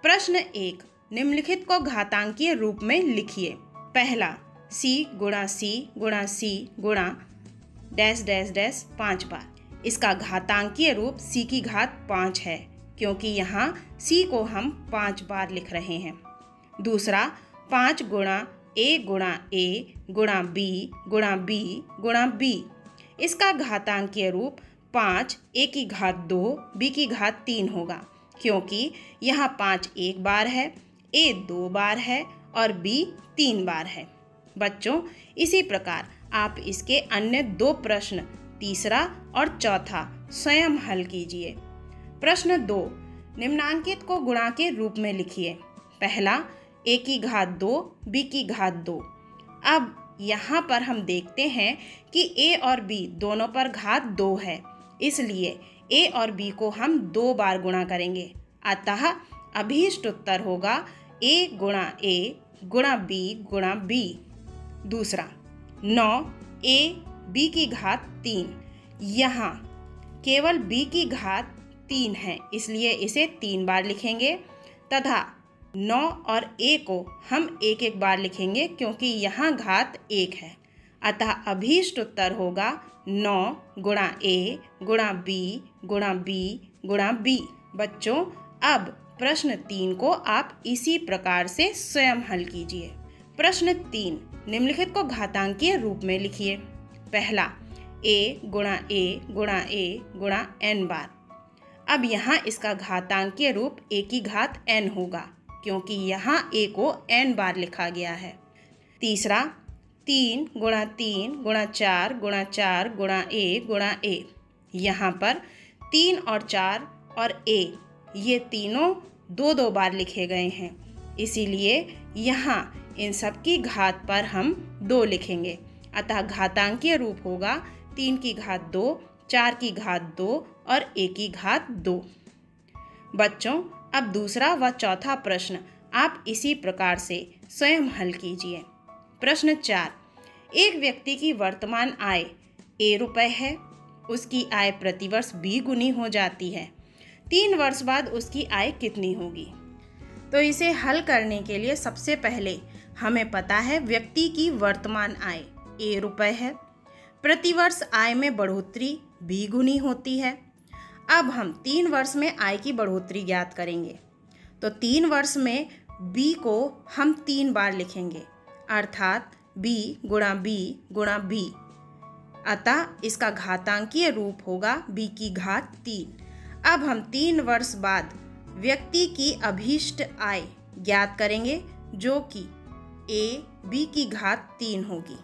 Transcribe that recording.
प्रश्न 1, निम्नलिखित को घातांकीय रूप में लिखिए। पहला, c गुणा c गुणा c गुणा डैश डैश डैश 5 बार। इसका घातांकीय रूप c की घात 5 है, क्योंकि यहाँ c को हम 5 बार लिख रहे हैं। दूसरा, 5 गुणा a गुणा b गुणा b गुणा b। इसका घातांकीय रूप 5 a की घात 2 b की घात 3 होगा, क्योंकि यहाँ 5 एक बार है, a 2 बार है और b 3 बार है। बच्चों, इसी प्रकार आप इसके अन्य 2 प्रश्न, तीसरा और चौथा, स्वयं हल कीजिए। प्रश्न 2, निम्नांकित को गुणा के रूप में लिखिए। पहला, a की घात 2 b की घात 2। अब यहाँ पर हम देखते हैं कि a और b दोनों पर घात 2 है, इसलिए a और b को हम 2 बार गुणा करेंगे। अतः अभीष्ट उत्तर होगा a गुणा b गुणा b। दूसरा, 9 a b की घात 3। यहाँ केवल b की घात 3 है, इसलिए इसे 3 बार लिखेंगे तथा 9 और a को हम एक एक बार लिखेंगे, क्योंकि यहाँ घात 1 है। अतः अभीष्ट उत्तर होगा 9 गुणा a गुणा b गुणा b गुणा b। बच्चों, अब प्रश्न 3 को आप इसी प्रकार से स्वयं हल कीजिए। प्रश्न 3, निम्नलिखित को घातांकीय रूप में लिखिए। पहला, a गुणा a गुणा a गुणा n बार। अब यहाँ इसका घातांकीय रूप a की घात n होगा, क्योंकि यहाँ a को n बार लिखा गया है। तीसरा, 3 गुणा 3 गुणा 4 गुणा 4 गुणा a गुणा a। यहाँ पर 3 और 4 और a ये तीनों 2 बार लिखे गए हैं, इसीलिए यहाँ इन सब की घात पर हम 2 लिखेंगे। अतः घातांकीय रूप होगा 3 की घात 2, 4 की घात 2 और a की घात 2। बच्चों, अब दूसरा व चौथा प्रश्न आप इसी प्रकार से स्वयं हल कीजिए। प्रश्न 4, एक व्यक्ति की वर्तमान आय a रुपये है। उसकी आय प्रतिवर्ष b गुनी हो जाती है। 3 वर्ष बाद उसकी आय कितनी होगी? तो इसे हल करने के लिए सबसे पहले हमें पता है व्यक्ति की वर्तमान आय a रुपये है। प्रतिवर्ष आय में बढ़ोतरी b गुनी होती है। अब हम 3 वर्ष में आय की बढ़ोतरी ज्ञात करेंगे, तो 3 वर्ष में b को हम 3 बार लिखेंगे, अर्थात b गुणा b गुणा b। अतः इसका घातांकीय रूप होगा b की घात 3। अब हम 3 वर्ष बाद व्यक्ति की अभीष्ट आय ज्ञात करेंगे, जो कि a b की घात 3 होगी।